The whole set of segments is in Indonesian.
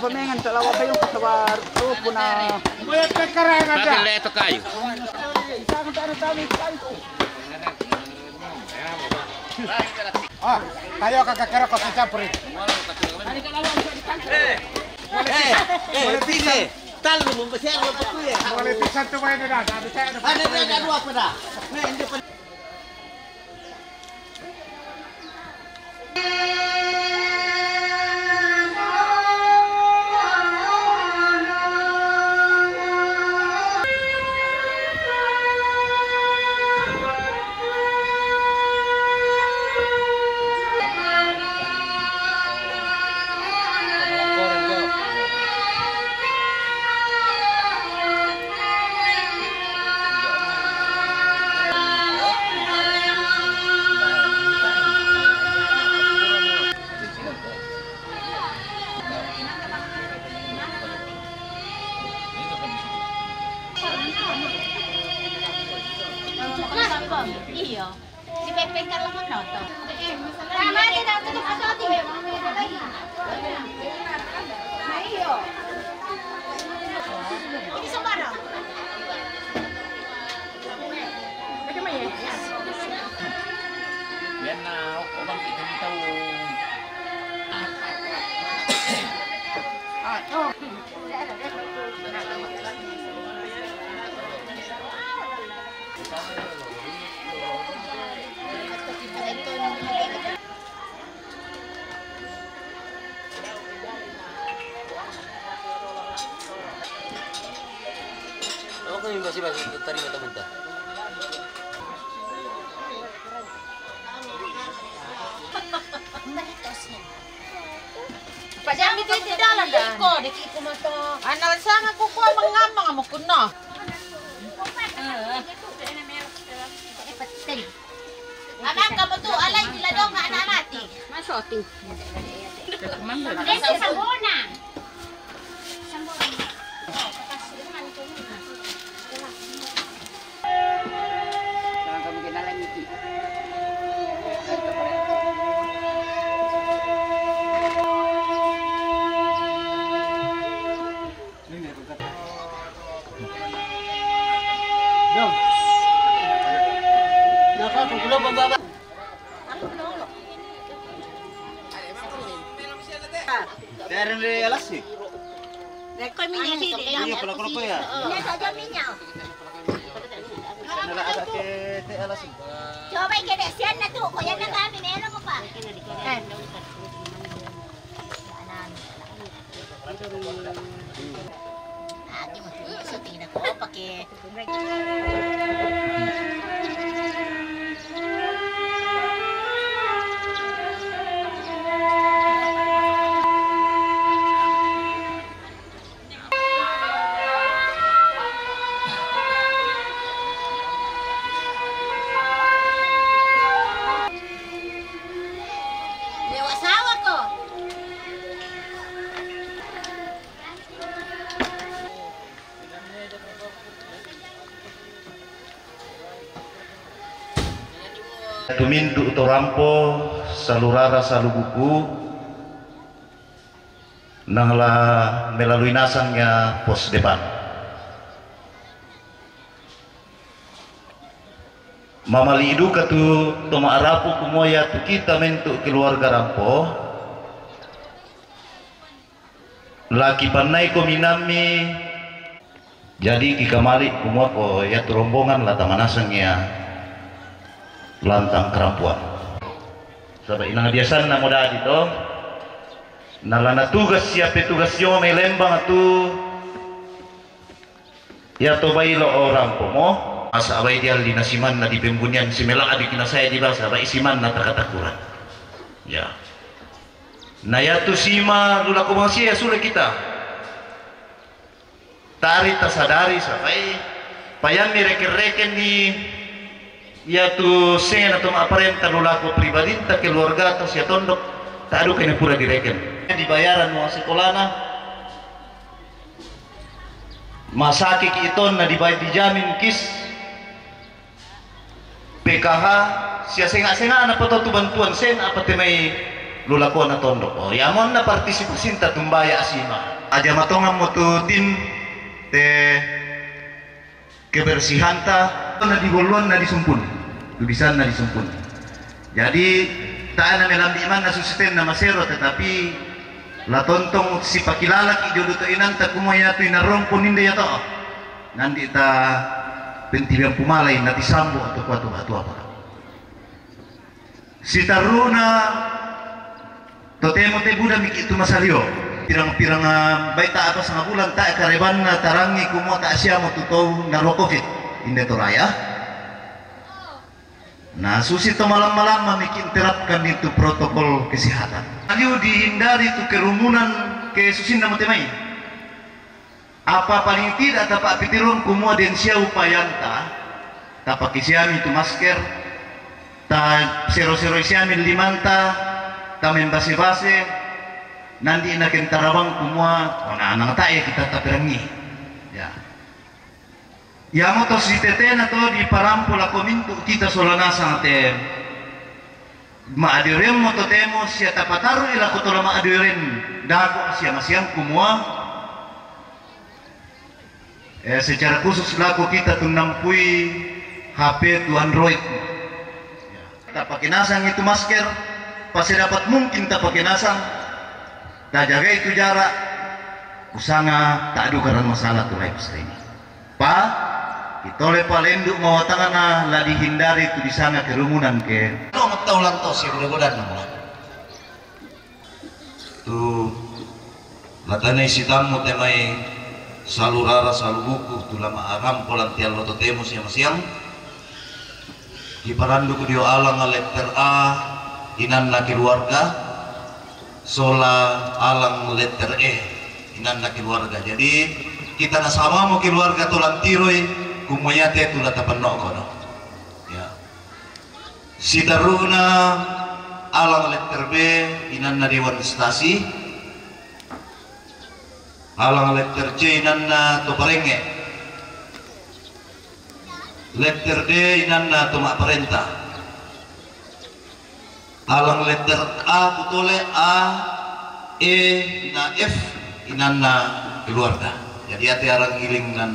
pamengan sa lawa kayo kasawar grupo na Kuya kekarangan da. Bakit ito kayo? isang ano tami kayo. Tayo kakakara ko sa champuri. Sige. Talo mo ba siya ng patuya? Wala ti santo may na. Sabi sa ano. Ano na ano pa na? Hindi pa. Iyo. Si Pepe ka lang ano to. Tama din daw ito sa atin. Iyo. Ini sembarang. Bagaimana ya? Yan na, obang kita ni tahu. Ako yung masih terima teman-teman. Padang itu di dalam dah. Kau dikit cuma tu. Anak sang aku kau mengamang kamu kena. Abang kamu tu alai bila dong anak mati. Masuk tu. Desi sambona. Saan kami kinalang iki. Nakakagulong pambaba. Dari ni alas sih. Rekod minyak sini. Iya, kalau ya. Ini saja minyak. Nala ada ke te alas. Coba kita sian na tu. Kau yang nak kami ni apa pa? Agi mesti syuting nak kau pakai. Lewat sawah kau. Tumintu utorampo salurara salubuku nangla melalui nasangnya pos depan mamali idu katu toma arapu kumoya tu kita mentu keluarga rampo laki panai ko minami jadi kikamali kumua ko ya tu rombongan lah tamanasangnya lantang kerampuan sabay inang biasan na moda dito nalana tugas siapa tugas yo may lembang atu ya to baylo orang pomo asa abay dia linasiman na di pembunyan si melak adik na saya di basa abay isiman na takatakuran ya na ya tu sima lula kumangsiya sulit kita tarik tasadari sabay payan ni reken-reken ni ya tu sen atau aparenta lulaku pribadi ta keluarga atau sia tondok tak ada kena pura direken dibayaran uang sekolahna masaki iton na dijamin kis PKH sia senga-senga na pato tu bantuan sen apa temai lulako na tondok. Oh, yamon na partisipasi ta tumbaya asima. Aja matongan mo tu tim te kebersihan ta na digoluan na disumpun. Tulisan na disumpun. Jadi tak na melambi iman na susisten na masero tetapi la tontong si pakilala ki jodo to inan ta kumoya tu inarong puninde ya to. Nanti ta pentilang pumalay na tisambo atau kuatu apa. Si taruna totemo te buda miki itu masalio. Pirang-pirang baita apa setengah bulan tak kareban na tarangi kumo tak siamo tutau naro covid inde to raya. Nah, susi to malam-malam mamikin terapkan itu protokol kesehatan. Aliu dihindari itu kerumunan ke susin nama temai. Apa paling tidak tapak pitirong kumua densia upayanta tapak isiami itu masker ta sero-sero isiami limanta ta membase-base nanti inakin tarawang kumua anak-anak tak ya kita tapirangi ya. Ya moto si tetena to di parampo la komintu kita solanasa te maadirem moto temo sia tapataru ila kotola maadirem dago sia masiang kumua secara khusus laku kita tuh nampui HP tu Android ya. Tak pakai nasang itu masker pasti dapat mungkin tak pakai nasang tak jaga itu jarak usanga tak ada karena masalah tu lifestyle ini pak itole palenduk mau tangan lah dihindari itu di sana kerumunan ke no tahu lantos ya mudah-mudahan tuh latane isi tamu temai salu rara salu buku tulama aram polan tiang loto temo siang-siang di parandu kudio alang letter A inan na keluarga sola alang letter E inan na keluarga jadi kita nasama mo keluarga tulang tiroy kumayate tulat tapanok kono ya si taruna alang letter B inan na dewan stasi alang letter C inan na toparenge letter D inan na tumak perintah alang letter A putole A E na F inan na keluarga jadi hati arang giling dan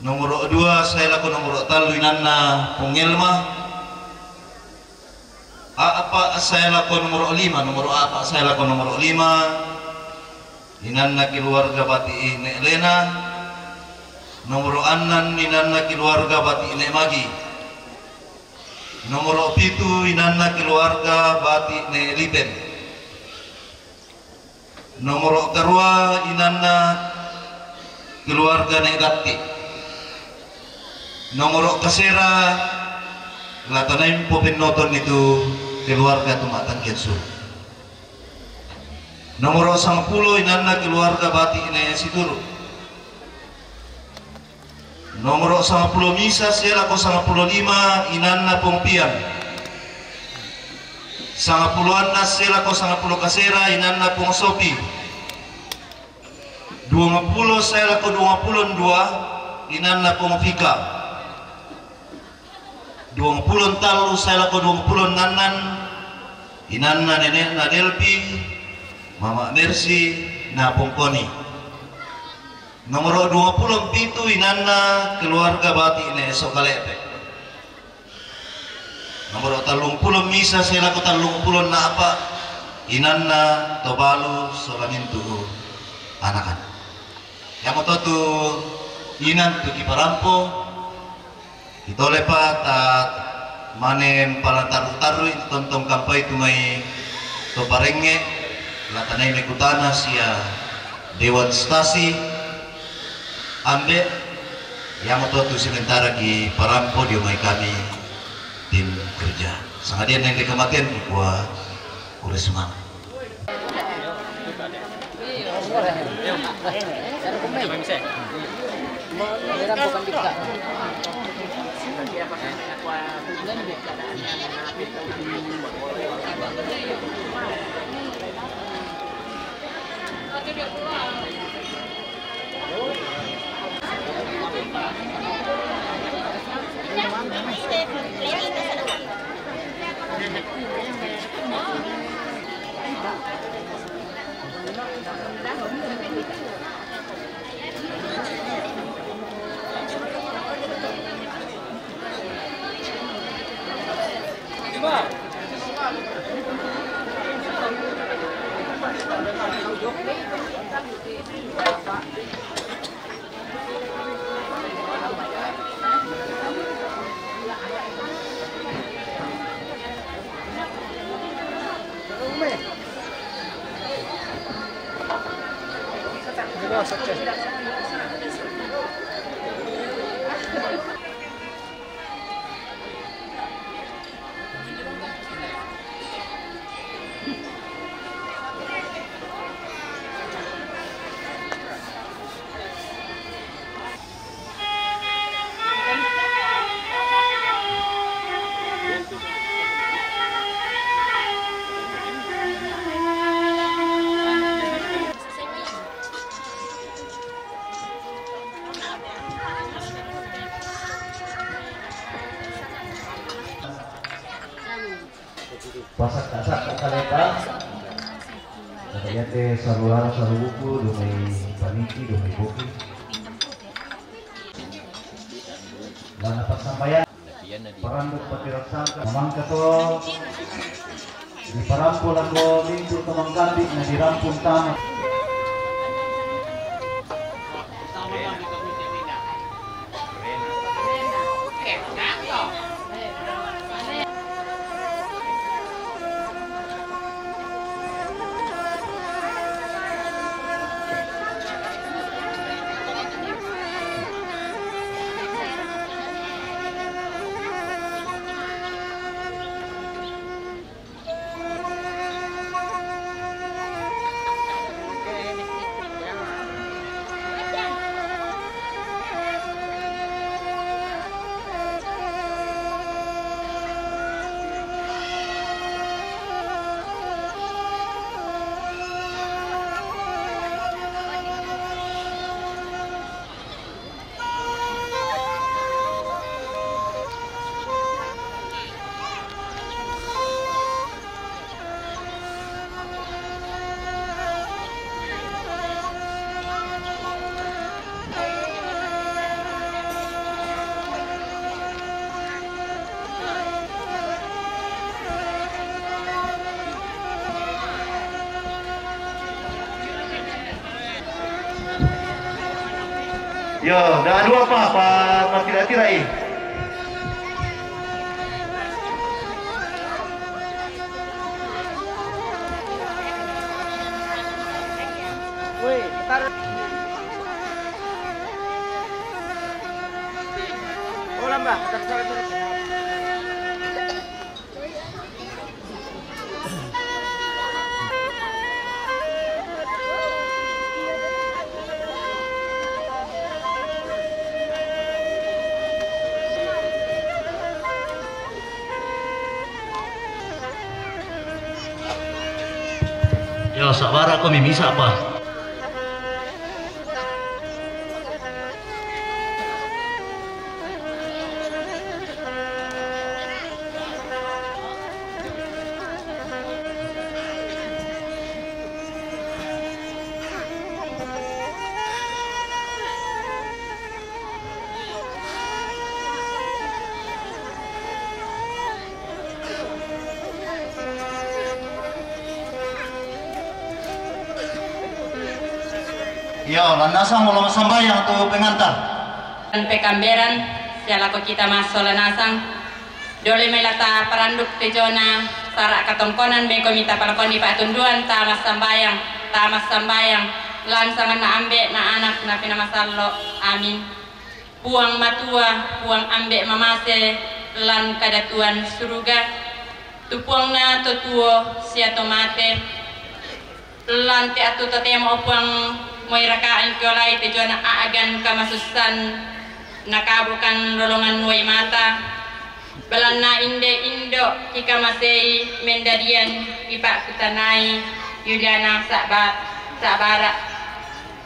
nomor 2 saya laku nomor 3 inan na pungelma apa saya laku nomor 5 nomor apa saya laku nomor 5 inan na keluarga bati ine Lena nomor 6 inan na keluarga bati ine Magi nomor 7 inan na keluarga bati ine Liten nomor 2 inan na keluarga ine Gatti nomor kasera latanaim po pinoton itu keluarga tumatan Kensu nomor 10 inanna keluarga bati ine Situru nomor 10 misa sela ko 15 inanna Pongpian 10 anna sela ko 10 kasera inanna Pong Sopi 20 sela ko 22 inanna Pong Fika 20 talu sela ko 20 nanan inanna nenek na Delpi Mama Mercy na Pongkoni nomor 27 inanna keluarga bati ine Sokalepe nomor 30 misa sela ko 30 na apa inanna Tobalu Solamintu anakan yang moto tu inan tu kiparampo itole pa ta manem pala taru-taru tontong kampai tu mai to parenge latanay mekutana siya dewan stasi ambe yang moto tu sementara ki parampo dio mai kami tim kerja sangadian yang dikematin kuah oleh semangat Pasak kasak kaleta katanya teh salular salubuku domai paniki domai boki lana pasampayan paranduk patiraksangka mamangka to di parampul ako mintu tamang kandik na dirampun tanah Yo, dah adu apa mati tirai. Woi, tar. Oh, lambah, tar. Yo, sabara ko mimisa pa. Yo, landasan mau sambayang tuh pengantar. Pekamberan siala ko kita masuk lanasang dole melata paranduk tejona sarak katongkonan be komita palakoni patunduan tamas sambayang lansangan na ambe na anak na pinamasallo amin puang matua puang ambe mamase lan kadatuan suruga tupuang na totuo sia tomate lan te atu tatemo puang moy rakain kolai tejona aagan kamasusan nakabukan lolongan nuai mata balan na indo ika masei mendadian ipak kutanai Yuliana sabara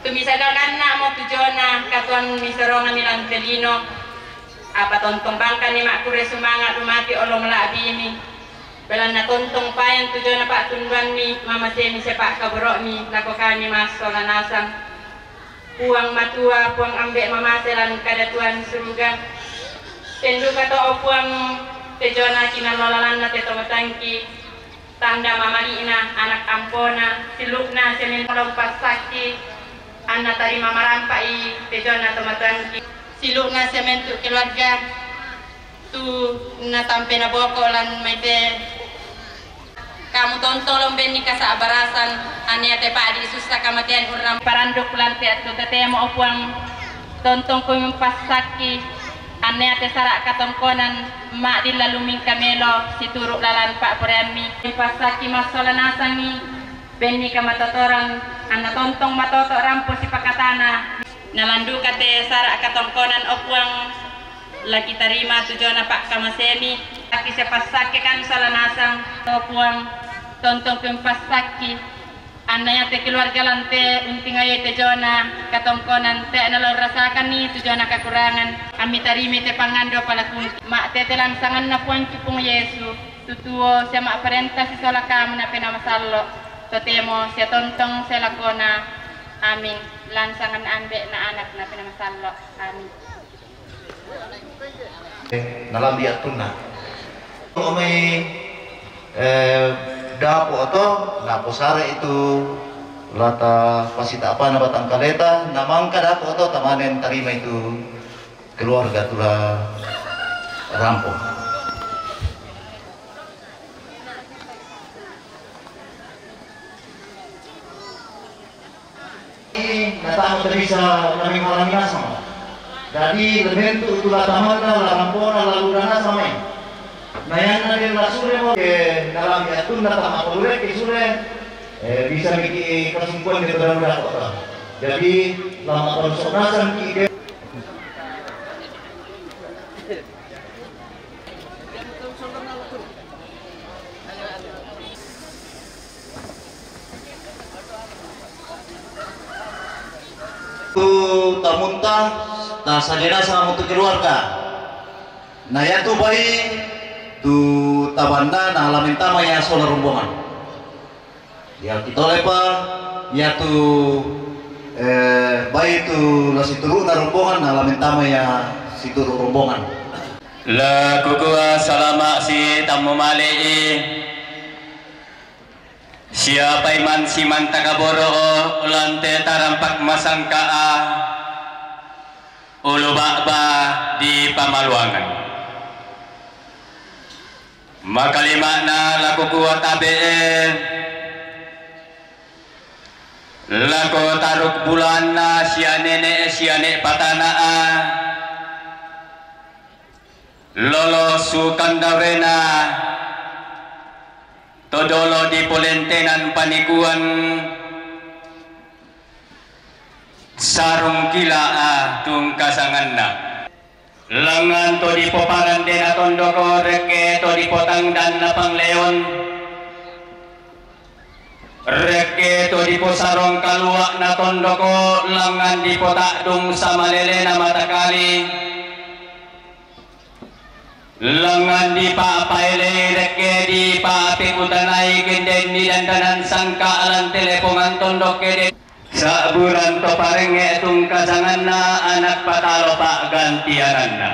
tumisadalkan na mo tujona katuan misorongan nilang telino apa tontong bangka ni makure semangat rumati olong labi ini balan na tontong payan tujona pak tunduan mi mama semi sepak kaborok mi lakukan ni mas solanasang puang matua puang ambek mama selan kadatuan suruga tendu kata puang tejona kinalolalan na tetomotangki tanda mamaliina anak ampona silukna semin lompas sakti anak tari mamarampai tejona tomatangki silukna semen tu keluarga tu na tampe na boko lan maite kamu tontolong benni kasa barasan ane ate padi susah kamatian urang paranduk lan te atu tetemo opuang tontong ko pasaki ane ate sarak katongkonan mak dilaluming kamelo situruk lalan pak purami pasaki masola nasangi benni kamatotorang ana tontong matoto rampo si pakatana nalandu kate sarak katongkonan opuang lagi terima tujuan pak kamasemi aki sepasaki kan salah nasang opuang tontong kempasaki anaya te keluarga lante unting aye te jona katongkonan te analor rasakan ni tujuan kekurangan ami tarime te pangando palakun mak te langsangan na puan cupung Yesu tutuo siya mak perintah si sola kamu na pinamasallo totemo siya tontong siya lakona amin langsangan ambe na anak na pinamasallo amin nalam dia tunna may dapo atau napo sare itu lata pasita apa na batang kaleta namangka dapo atau tamanen tarima itu keluarga tula rampo ini natang bisa naming orang sama jadi bentuk tula tamana rampona lalu dana sama Nayan na din lasure mo ke dalam yatun na tamakure ke sure bisa miki kasumpuan di dalam dapat. Jadi lama konsonasan ki tamunta ta sadena sama untuk keluarga. Nah ya tuh baik tu tabanda na alamin tama ya solar rombongan ya kita lepa ya tu bayi tu la situru na rombongan na alamin tama ya situru rombongan la kukua salama si tamu malei siapa iman si mantakaboro ulante tarampak masangkaa ulu bakba di Pamaluangan makalima na laku kuat tabe laku taruk bulan na siane patana lolo sukandawena todolo di polentenan panikuan sarung kila tung kasangan na lengan to di poparan dena tondoko reke to di potang dan lapang leon reke to di posarong kaluak na tondoko lengan di potak dung sama lele na mata kali lengan di papaile reke di papi utanai genden di dandanan sangka alan telepongan tondok kede saburan to parenge tung kasangan na anak patalo pak gantianan na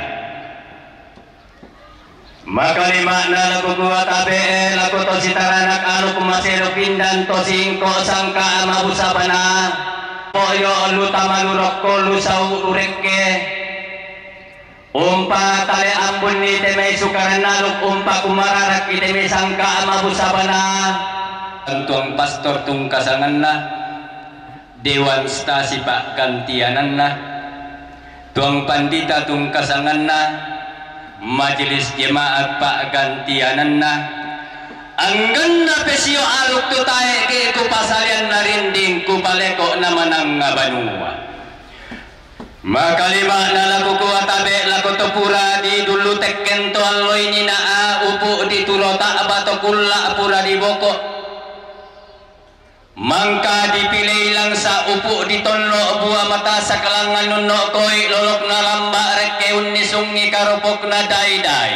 makalima na laku kuat tabe laku to sitaranak alu kumasero pindan to singko sangka mabusabana poyo lu tamalurok ko lu sau ureke umpa tale ambun ni temay sukaran naluk umpa kumararak iteme sangka mabusabana tentang pastor tung kasangan na Dewan stasi pak gantianan na tuang pandita tung kasangan na majelis jemaat pak gantianan na anggan na pesio aluk tu tae ke ku pasalian narinding ku paleko na manang ngabanua makalima na laku kuat tabe laku topura di dulu tekken to alloy ni na upu di tulota abato kulla pura di boko mangka dipilih lang sa upo di tonlo buah mata sa kalangan nuno koy lolok na lamba reke unisungi karopok na day-day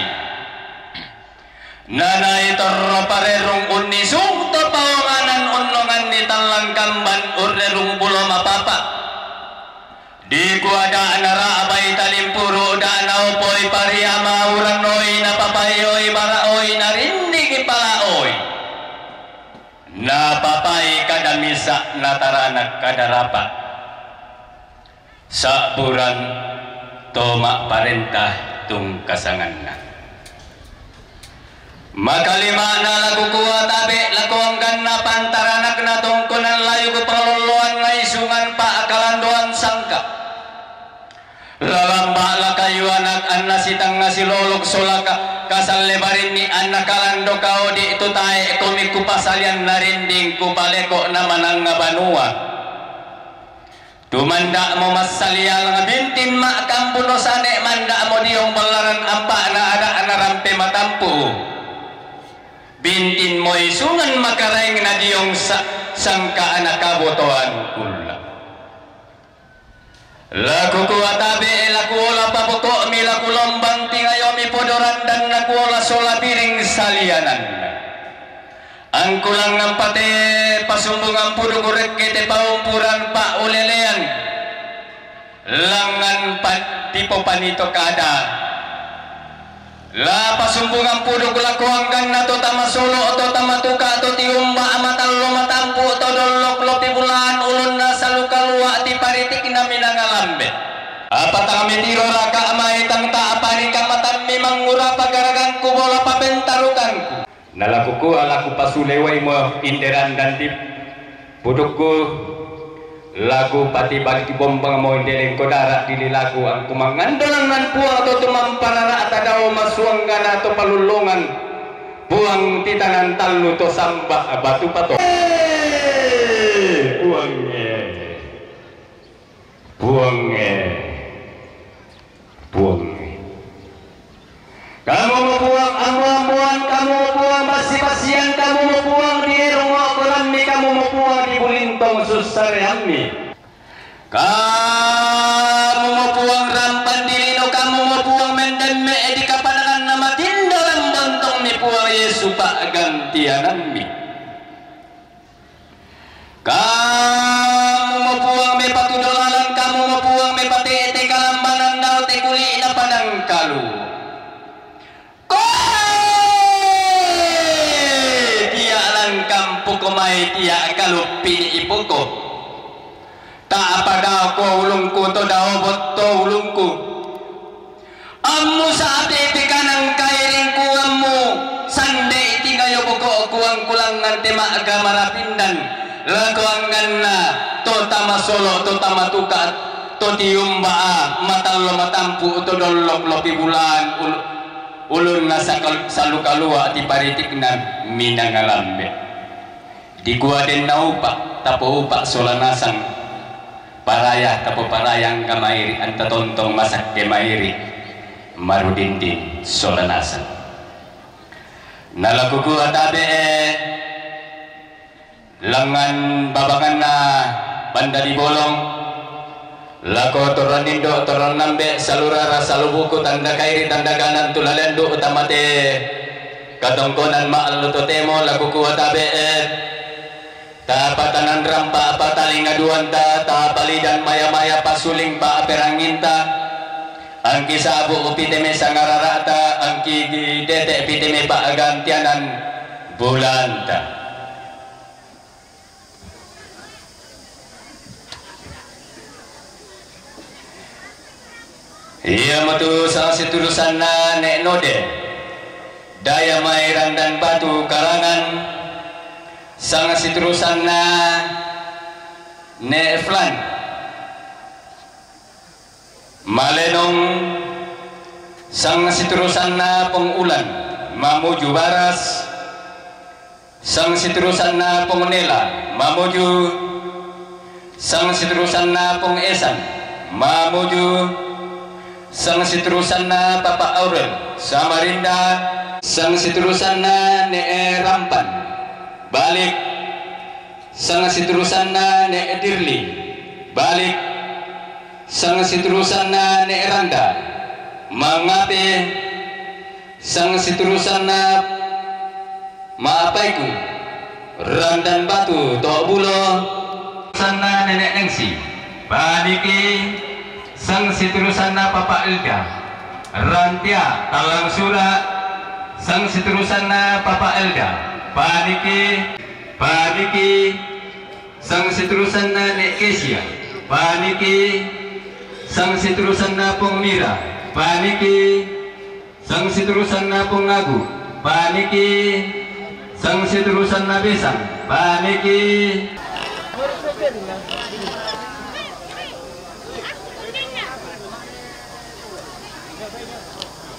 nanay torro parerong unisung to pawanganan unlongan ni talang kamban urnerong bulo mapapa di kuada nara abay talim puro danau poy pariyama uranoy napapayoy maraoy narindi kipalaoy napapay kadamisa nataranak kadarapa sa buran toma parentah tung kasangan na makalima na lagu kuwa tabi lakuanggan na pantaranak na tungkunan layu ko pangluluan na isungan pa akalanduan sangka lalamba lakayu anak anna sitang ngasilolog solaka kasal lebarin ni anak kalando kau di itu tae kumiku pasalian narinding kupaleko na manang ngabanua tumanda mo masalial ngabintin mak kampuno sane manda mo diong balaran apa na ada anarampe matampu bintin mo isungan makaraing na diyong sangka anak kabotoan kula laku kuatabe laku ola pabuko mi laku lombang tingayo mi podoran dan laku ola sola piring salianan ang kulang ngampate pasumbungan pudu kurek kete paumpuran pa ulelean langan tipo panito kada la pasumbungan pudu kulakuangkan na to tama solo to tama tuka to tiumba amatallo matampu to dolok lopi bulan ulun na salukalua ti paritik na minangalambe apa kami tiro raka amay tang taapari kamatan memang murah pagaragan ku bola pabentarukanku nalakuku alaku pasuleway mo inderan dan tip pudukku lagu pati bagi bombang mo indeleng kodara dili lagu ang kumangandolang nan puang atau tumamparara atadaw masuang gana atau palulungan puang titanan talu to sambah batu pato puang kamu mau puang ambuan kamu mau puang basi-basian kamu mau puang di erong kolammi kamu mau puang di bulintong susareammi kamu mau puang rampan di lino kamu mau puang mendemme di kapanangan nama tindalan bontong mi puang Yesu pak gantianammi kamu mau puang me patu dolalan kamu mau puang me pate te kalambanan dau te kuli na padang kalu kumai tiak kalau pini ibuku tak apa dah ko ulungku to dah bot to ulungku ammu saate pikanang kairing ku ammu sande tingayo buko kuang kulangan tema agama rapindan lakuangan na to tama solo to tama tuka to tiumba matallo matampu to dolok lopi bulan ulun na salukalua ti paritik na minangalambe di gua den naupa tapo upa solanasang paraya tapo parayang kamairi anta tontong masak kemairi marudindin solanasang nalakuku atabe lengan babangan na banda di bolong lako toron indo toron nambe salurara salubuku tanda kairi tanda kanan tulalendo utamate katongkonan maal temo lakuku atabe tapatanan rampa pataling aduan ta tapali dan maya-maya pasuling pa aperanginta angki sabu upiteme sangararata angki dete piteme pa agantianan bulanta iya matu salah siturusan na nek node daya mairan dan batu karangan sang siturusan na neflan malenong sang siturusan na pengulan mamuju baras sang siturusan na pengunela mamuju sang siturusan na pengesan mamuju sang siturusan na papa aurel samarinda sang siturusan na rampan balik sang siturusan na ne Dirli balik sang siturusan na ne Randa mangape sang siturusan na maapaiku Randan Batu to bulo sana nenek nengsi baliki sang seterusana Papa Elda Rantia Talang Sura sang seterusana Papa Elda Paniki sang seterusana Nek Kesia Paniki sang seterusana Pung Mira Paniki sang seterusana Pung Agu Paniki sang seterusana Besang Paniki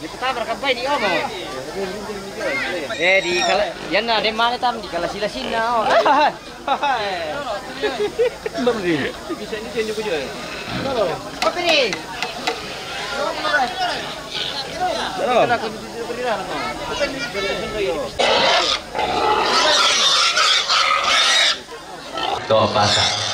Kita berkabai di Omo. Di kala yan na de mana tam di kala sila sina. Beri. Bisa ini tunjuk juga. Apa ni? Toh pasang.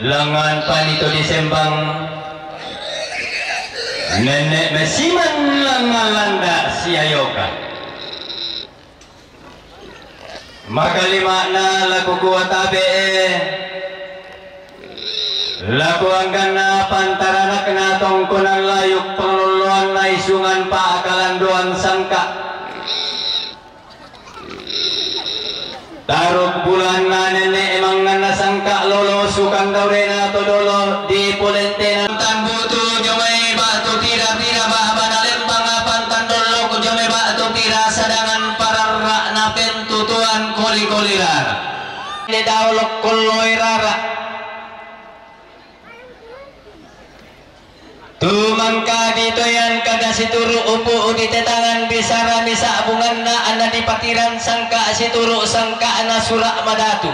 Lengan panito disembang nenek mesiman langalanda siayoka maka limakna laku kuwatabe laku anggana pantarana kena tongkonan layuk pengeluluan na isungan paakalan doan sangka Taruk bulan na nenek emang ngana sangka lolo sukan daurena todolo di polente tan butu jomai batu tira bahbana lembang apan tandolo ku jomai batu tira sadangan pararra na pentutuan koli-kolirar di daulok koloirara tumangka ditoyan kada situru upu di tetangan bisara misa bungan na anda di patiran sangka situru sangka ana surak madatu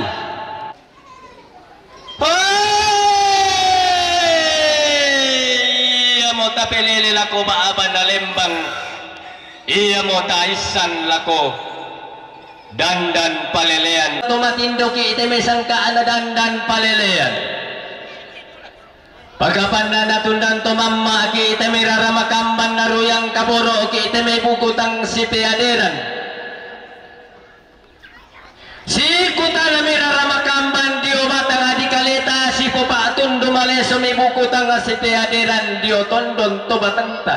iya mo tapelele lako maaban na lembang iya mo taisan lako dandan palelean tumatindo ki iteme sangka ana dandan palelean Pagkapan na natundan to mamma ki iteme raramakamban na ruyang kaboro ki iteme bukutang si peaderan si kutang na raramakamban dio batang adikaleta si popatun dumaleso may bukutang si peaderan dio tondon to batanta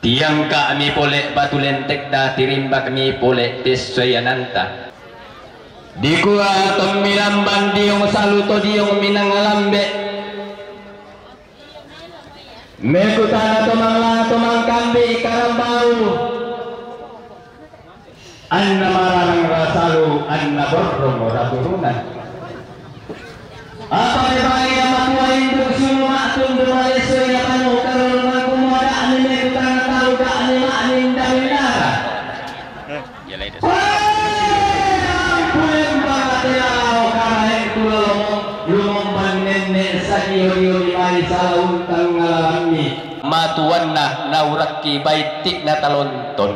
tiang ka mi pole batulentek da tirimbak mi pole tesoyananta di kuwa tong milamban diong saluto diong minangalambe mekutana tomang kambi karambau anna marang rasalu anna borrong raturunan apa lebay matua induk summa tundu maleso ya panu karungan kumada ani mekutana talu da ani ma'anin daminara ya laidas matuan na nauraki baitik na talonton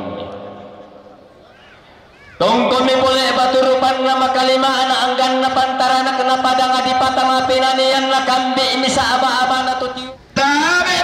tongko mi boleh baturupan na makalima na anggan na pantara na kenapadang adipatang apinanian na kambi misa aba-aba na tuti tabe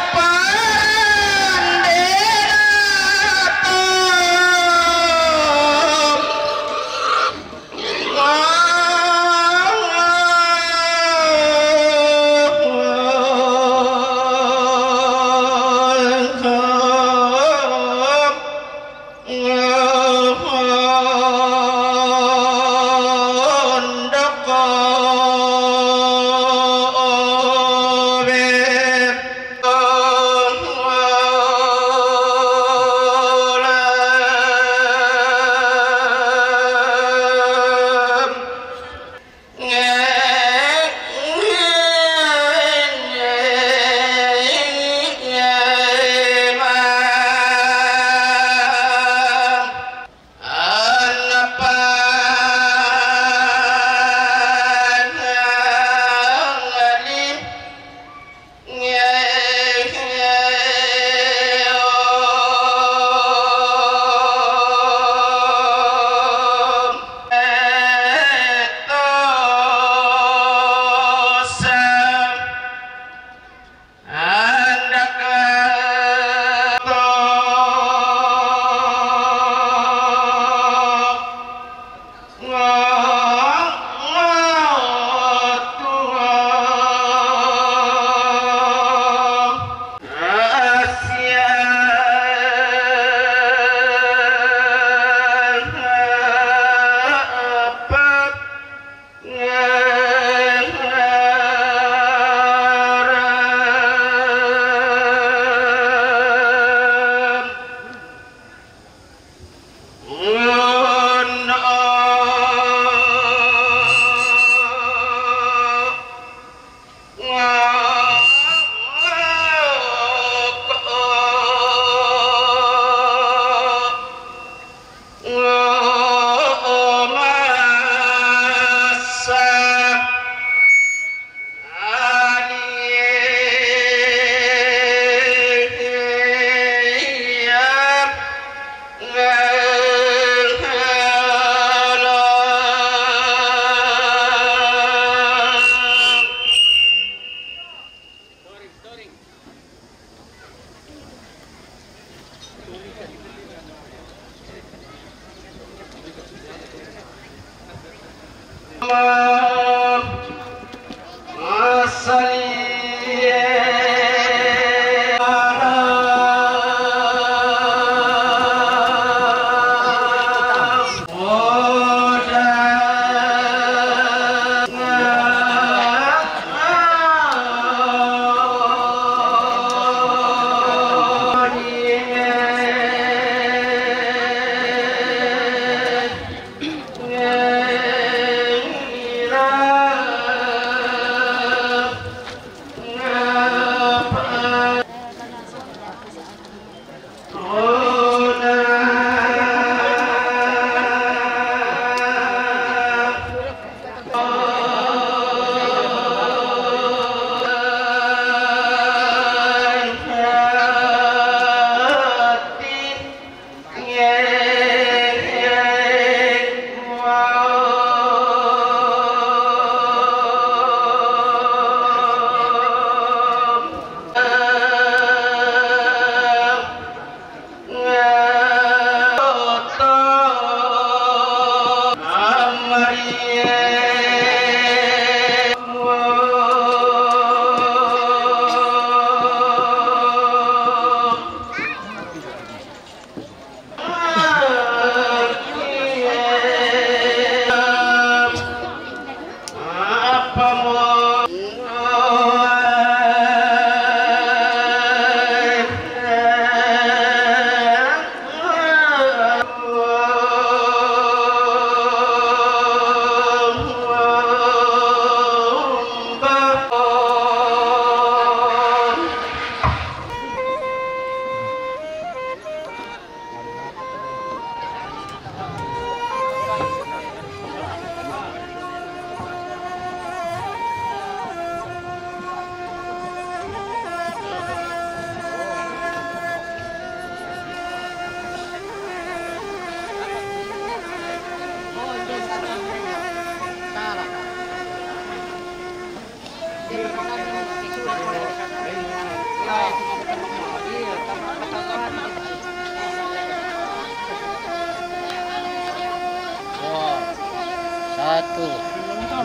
Satu,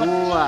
dua.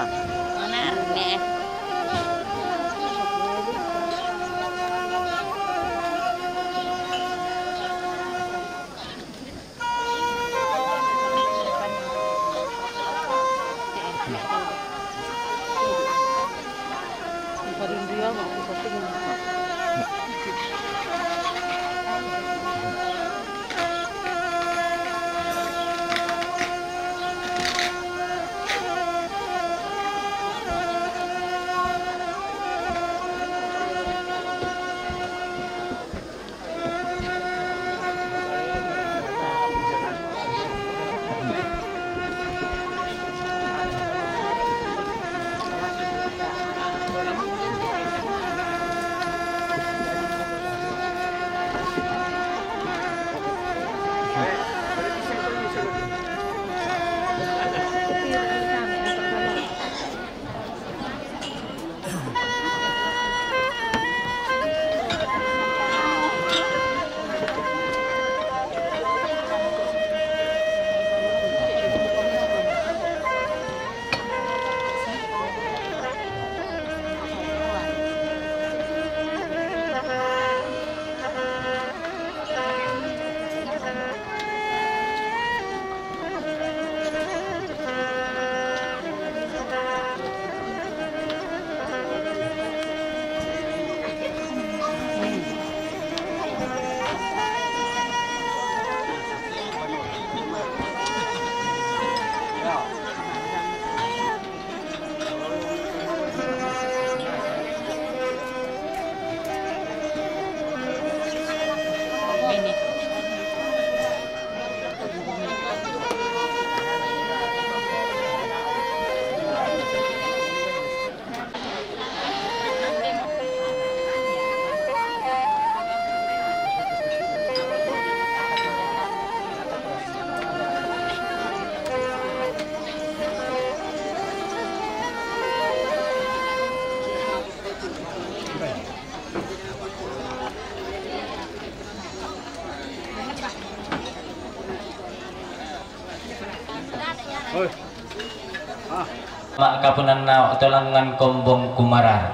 Makapunan na otolangan kombong kumarar.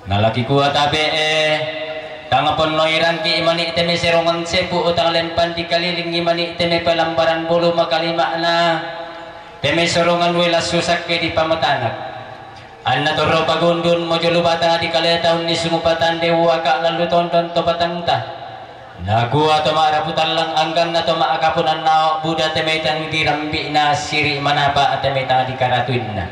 Nalaki kuat tabe tangapon noiran ki imani teme serongan sepu utang lempan di kaliling imani teme pelambaran bulu makalima na teme serongan wela susak ke di pamatanak. Anna toro pagundun mojo lubata di kali tahun ni sumupatan dewa kak lalu tonton topatan tah. Naku atau maraputan lang anggan atau maakapunan na buda temetang dirambi na siri manapa at temetang di karatuin na.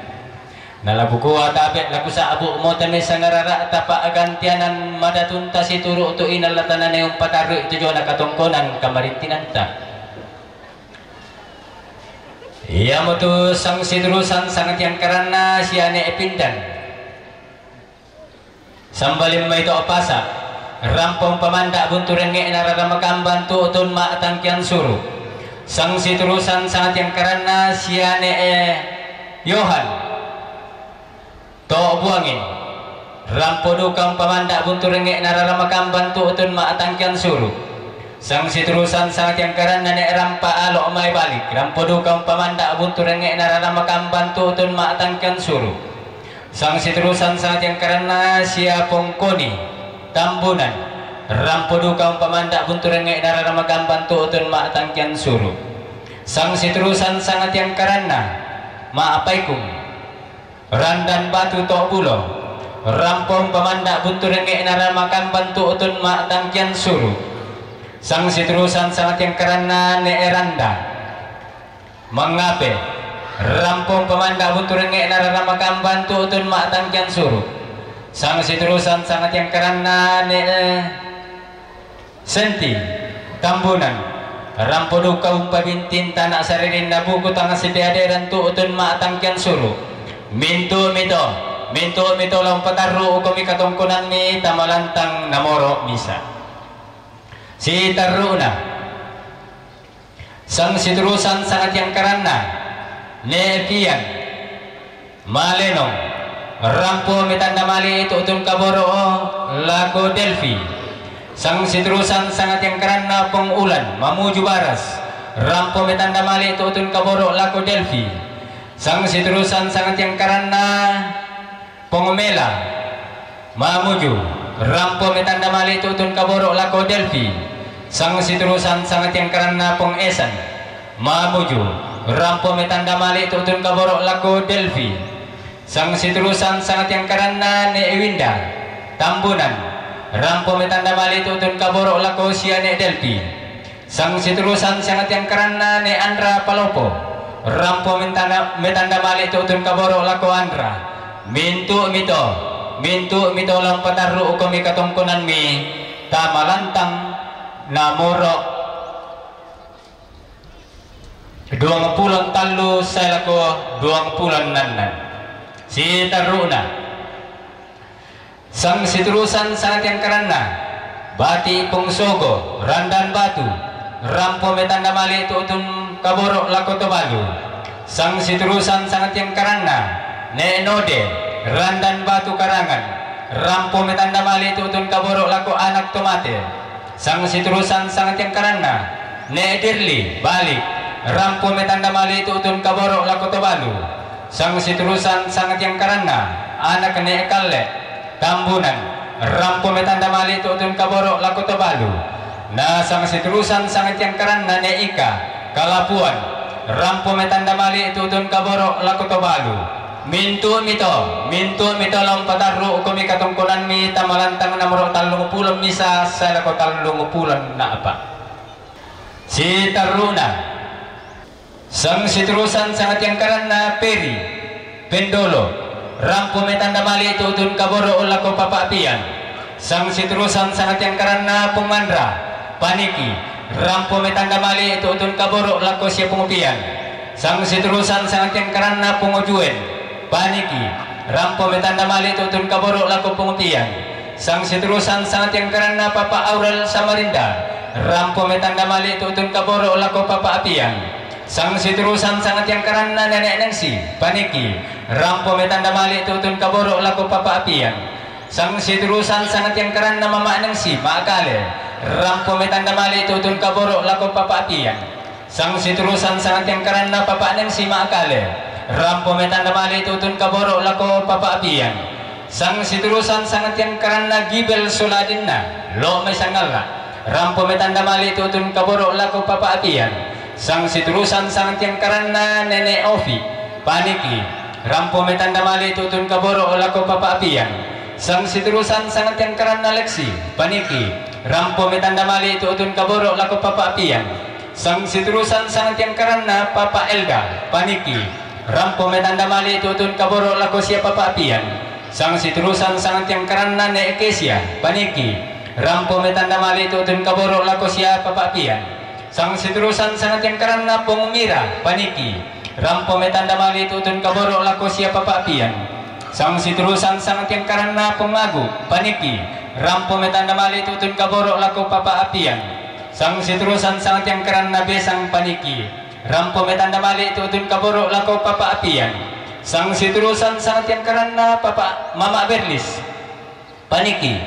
Nalabuku atapet laku sa abu mo teme sangarara tapa agantianan madatunta si turu tu inalatanan yung pataru itu jo nakatungkonan kamarintinan ta. Iya mo tu sang sidrusan sangat yang karana siane epindan. Sambalim may to apasa. Rampong pamandak bunturenge nararamakam bantu utun maatangkian suru. Sang sidrusan sangat yang karana siane Yohan. To buangin rampodukang pamandak bunturenge nararamakam bantu utun maatangkian suru. Sang sidrusan sangat yang karana ne rampa alok mai balik rampodukang pamandak bunturenge nararamakam bantu utun maatangkian suru. Sang sidrusan sangat yang karana siapong koni Tambunan rampodukang pamandak bunturenge nararamakam bantu utun maatangkian suru. Sang sidrusan sangat yang karana maapaikum randan batu tok bulo rampong pamandak bunturenge nararamakam bantu utun maatangkian suru. Sang sidrusan sangat yang karana ne eranda mengape rampong pamandak bunturenge nararamakam bantu utun maatangkian suru. Sang sidrusan sangat yang karana ne senti Tambunan rampoduka umpabintin tanak saririn nabuku tanga sibiaderan tu utun maatangkian suru. Mintu mito lompataru ukomi katongkonan mi tamalantang namoro misa. Si taruna sang sidrusan sangat yang karana ne pian malenong rampo mitanda mali itu utun kaboro lago Delphi. Sang sidrusan sangat yang karana pengulan mamuju baras rampo mitanda mali itu utun kaboro lago Delphi. Sang sidrusan sangat yang karana pengomela mamuju rampo mitanda mali itu utun kaboro lago Delphi. Sang sidrusan sangat yang karana pengesan mamuju rampo mitanda mali itu utun kaboro lago Delphi. Sang sidrusan sangat yang karana ne Ewinda Tambunan rampo mitanda mali itu utun kaboro lako siane Delphi. Sang sidrusan sangat yang karana ne Andra Palopo rampo mitanda mali itu utun kaboro lako Andra. Mintu mito lampataru ukomi katongkonan mi tamalantang namoro 20 talu saya lako 20 nanan. Si taruna sang sidrusan sangat yang karana bati pungsogo randan batu rampo metanda mali itu utun kaboro lako tobalu. Sang sidrusan sangat yang karana ne node randan batu karangan rampo metanda mali itu utun kaboro lako anak tomate. Sang sidrusan sangat yang karana ne dirli balik rampo metanda mali itu utun kaboro lako tobalu. Sang sidrusan sangat yang karana anak ne ekalle Tambunan rampo metanda mali itu utun kaboro lako tobalu. Nah sang sidrusan sangat yang karana ne ika Kalapuan rampo metanda mali itu utun kaboro lako tobalu. Mintu mito lompataru ukomi katongkonan mi tamalantang namoro 30 misa sa lako 30 na apa. Si taruna sang sidrusan sangat yang karana peri pendolo rampo metanda mali itu utun kaboro lako papapian. Sang sidrusan sangat yang karana pumandra paniki rampo metanda mali itu utun kaboro lako siya pengupian. Sang sidrusan sangat yang karana pengujuen paniki rampo metanda mali itu utun kaboro lako pengupian. Sang sidrusan sangat yang karana papa Aurel Samarinda rampo metanda mali itu utun kaboro lako papa apian. Sang sidrusan sangat yang karana nenek Nancy paniki rampo metanda mali itu utun kaboro lako papa apian. Sang sidrusan sangat yang karana mama Nancy maakale rampo metanda mali itu utun kaboro lako papa apian. Sang sidrusan sangat yang karana papa Nancy maakale rampo metanda mali tutun kaboro lako papaapian sang siturusan sangat yang karena gibel soladinna lo may sangalna rampo metanda mali tutun kaboro lako papaapian sang siturusan sangat yang karena nene ofi paniki rampo metanda mali tutun kaboro lako papaapian sang siturusan sangat yang karena leksi paniki rampo metanda mali tutun kaboro lako papaapian sang siturusan sangat yang karena papa Elda paniki rampo metanda mali tutun kaboro lako siapa papaapian sang siturusan sangat yang karena ne ekesia paniki rampo metanda mali tutun kaboro lako siapa papaapian sang siturusan sangat yang karena pengumira paniki rampo metanda mali tutun kaboro lako siapa papaapian sang siturusan sangat yang karena pengagu paniki rampo metanda mali tutun kaboro lako papaapian sang siturusan sangat yang karena besang paniki rampo metanda mali tutun kaboro lako papaapian sang siturusan sangat yang karena papa mama Berlis paniki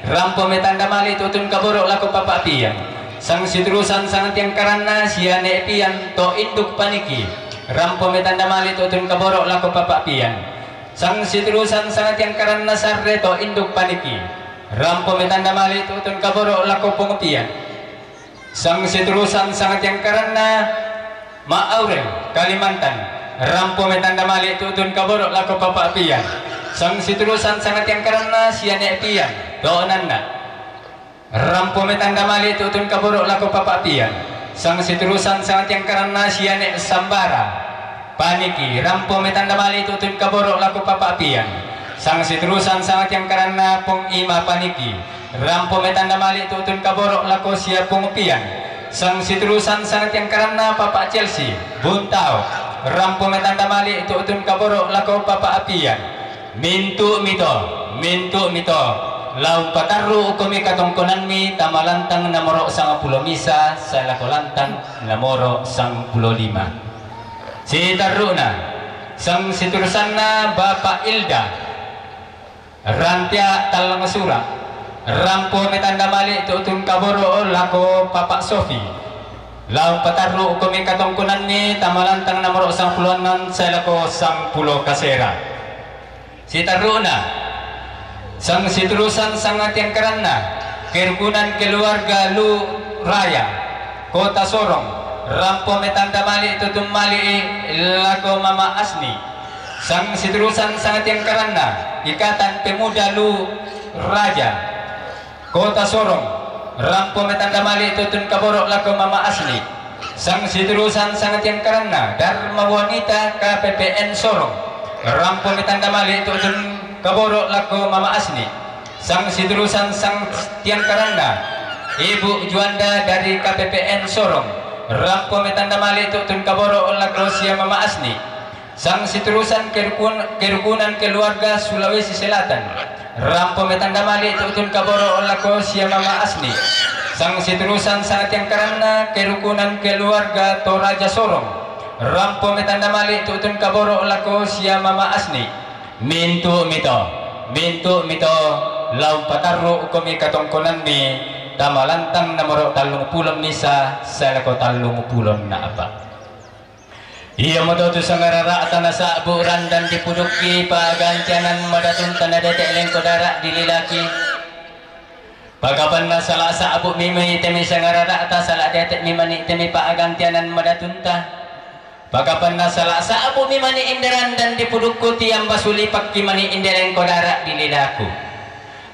rampo metanda mali tutun kaboro lako papaapian sang siturusan sangat yang karena siane epian to induk paniki rampo metanda mali tutun kaboro lako papaapian sang siturusan sangat yang karena sarre to induk paniki rampo metanda mali tutun kaboro lako pengupian sang siturusan sangat yang karena Ma Aurel Kalimantan rampo metanda mali tutun kaboro lako papaapian sang siturusan sangat yang karena siane epian to nanda rampo metanda mali tutun kaboro lako papaapian sang siturusan sangat yang karena siane sambara paniki rampo metanda mali tutun kaboro lako papaapian sang siturusan sangat yang karena pong ima paniki rampo metanda mali tutun kaboro lako sia pengupian sang siturusan sangat yang karena papa Chelsea buntau rampo metanda mali tutun kaboro lako papaapian mintu mito laung pataru ukumi katongkonan mi tamalantang namoro sang pulo misa sa lako lantang namoro sang pulo lima si taruna sang siturusanna Bapak Ilda rantia talang sura rampo metanda mali tutun kaboro lako Papa Sofi laung pataru ukumi katongkunan ni tamalantang namoro sang puluanan sa lako sang pulo kasera si taruna sang siturusan sangat yang karena kerukunan keluarga Lu Raya Kota Sorong rampo metanda mali tutun mali lako Mama Asni sang siturusan sangat yang karena ikatan pemuda Lu Raja Kota Sorong rampo metanda mali tutun kaboro lako Mama Asni sang siturusan sangat yang karena Dharma Wanita KPPN Sorong rampo metanda mali tutun kaboro lako Mama Asni sang siturusan sang yang karena Ibu Juanda dari KPPN Sorong rampo metanda mali tutun kaboro lako sia Mama Asni sang siturusan kerukunan keluarga Sulawesi Selatan rampo metanda mali tutun kaboro lako sia Mama Asni sang siturusan sangat yang karena kerukunan keluarga Toraja Sorong rampo metanda mali tutun kaboro lako sia Mama Asni mintu mito laung pataru ukumi katongkonan mi tamalantang namoro talung pulon misa sa lako talung pulon na apa iya mo to sa ngarara atana sa buran dan dipuduki pagantianan madatun tanadete lengko dara dililaki pagapan na sala sa abu mimi temi sa ngarara ata sala dete mimani temi pagantianan madatun ta pagapan na sala sa abu mimani inderan dan dipudukku tiang basuli pakimani indereng kodara dililaku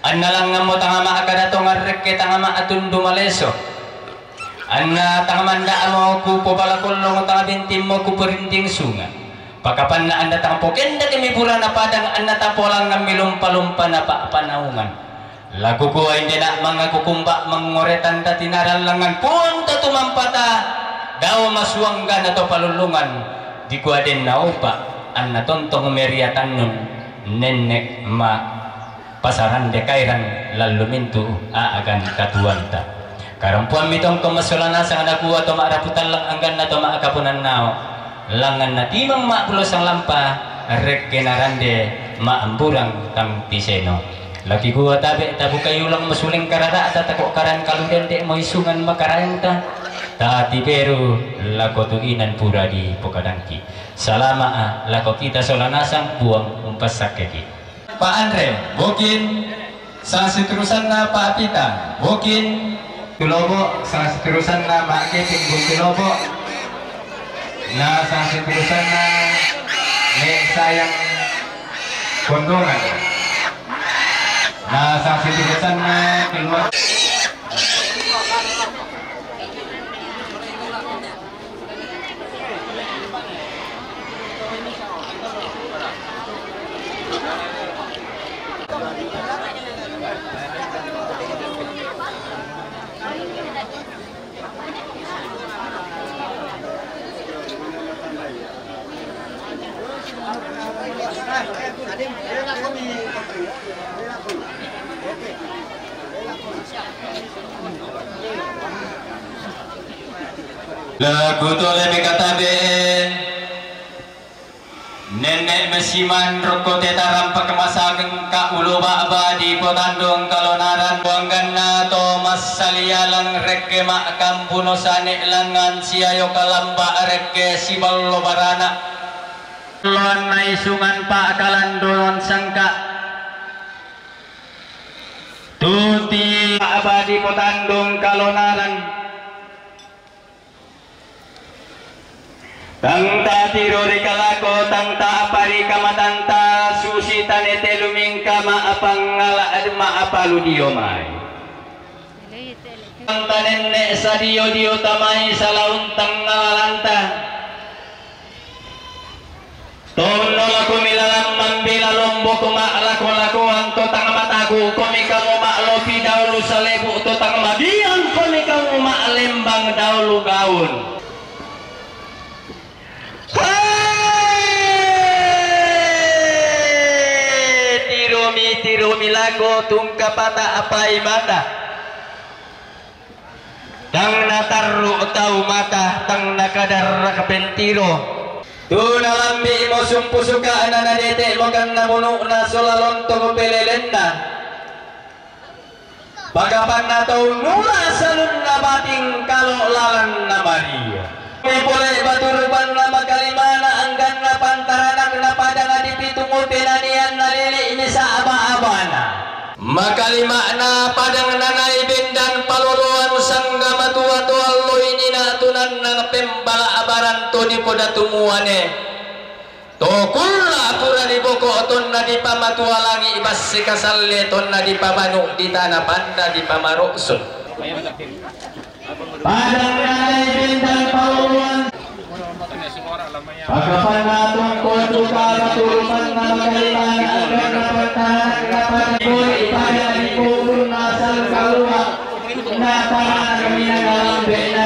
anna lang nga mo tangama akadato ngarek ke tangama atun dumaleso anna tangamanda mo kupo balakulong tangabintim mo kupurinding sunga pakapan na anda tangpoken da timibura na padang anna tapolang nga milumpa-lumpa na paapanaungan lagu ko ay hindi na mga kukumba mangoretan da tinaralangan punta tumampata daw masuangga na to palulungan di ko din na upa anna tontong meriatan nun nenek ma pasaran dekairan lalu mintu aagan katuanta karampuan mitong kemasulana sang anaku atau maaraputan lang anggan na to maakapunan nao langan na timang maapulos ang lampa rek kenarande maamburang tang tiseno laki ko tabi tabu kayo lang masuling karara at takok karan kaluden de mo isungan makaranta Tati peru lako tuinan pura di pokadangki. Salama lako kita solanasang buang umpas sakeki. Pak Andre, mungkin sa seterusan na Pak Pita, mungkin tulobo sa seterusan na Pak Keping tulobo. Na sa seterusan na sayang kondongan. Na sa seterusan na keluar. Lagu tole mikatabe nenek mesiman roko teta rampak kemasageng ka ulo baba di potandong kalonaran buangganna Thomas salialang rekke mak kampuno sane langan siayo kalamba rekke siballo barana lon naisungan pak kalandolon sangka tuti abadi potandong kalonaran tang ta tiro rikalako tang ta apari kamatanta susi tanete lumingka ma apangala adma apalu diomai tang tanenne sadio dio tamai salaun tang ngalalanta tono laku milalam mambila lombo kuma lako anto tang mataku komika mo maklopi daulu salebu to tang madian komika mo maklembang daulu gaun. Tiromi lago tungka pata apa mata tang nataru tau mata tang nakadar kapentiro tu nalambi mo sumpusuka anana dete logan na muno na solalon to pelelenda bagapan na tau nula salun na bating kalau lalan na Maria boleh baturuban na magalimana anggan na pantaranak na padang adipitungul penanian na lili ini sa aba-abana makalima na padang nanay bendan paluluan sangga matua to allo ini na tunan ng pembala abaran to di poda tumuane to kulla pura di boko ton na di pamatua langi ibas si kasalle ton na di pamanu di tanah panda di pamaroksun padang nanay bendan paluluan agapan natong konduka maturupan na magalimana agar napatahan kapan ipada di pulun nasal kalua na para kami nagalambe na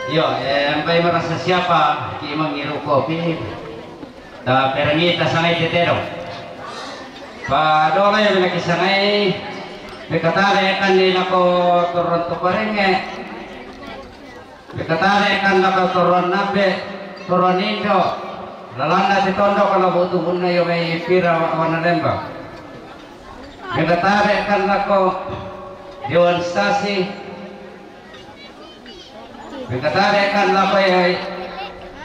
Yo, may merasa siapa ki mangiru kopi. Da perangita sangai tetero. Pa dola yang lagi sangai bekatare kan ni nako turun to parenge. Bekatare kan nako turun nabe turun indo. Lalanda di tondo kalau butuh bunna yo may pira wana lemba. Bekatare kan nako Dewan Stasi. Bekatare kan nako ay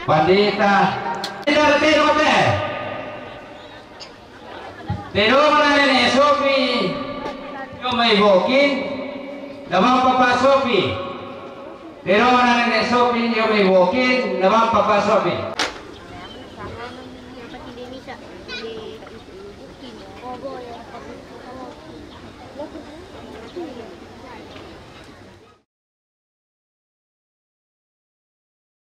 Pandita. Tidak tiro te. Tiro mana ni Sofi? Yo may bokin. Namang Papa Sofi. Tiro mana ni Sofi yo may bokin. Namang Papa Sofi.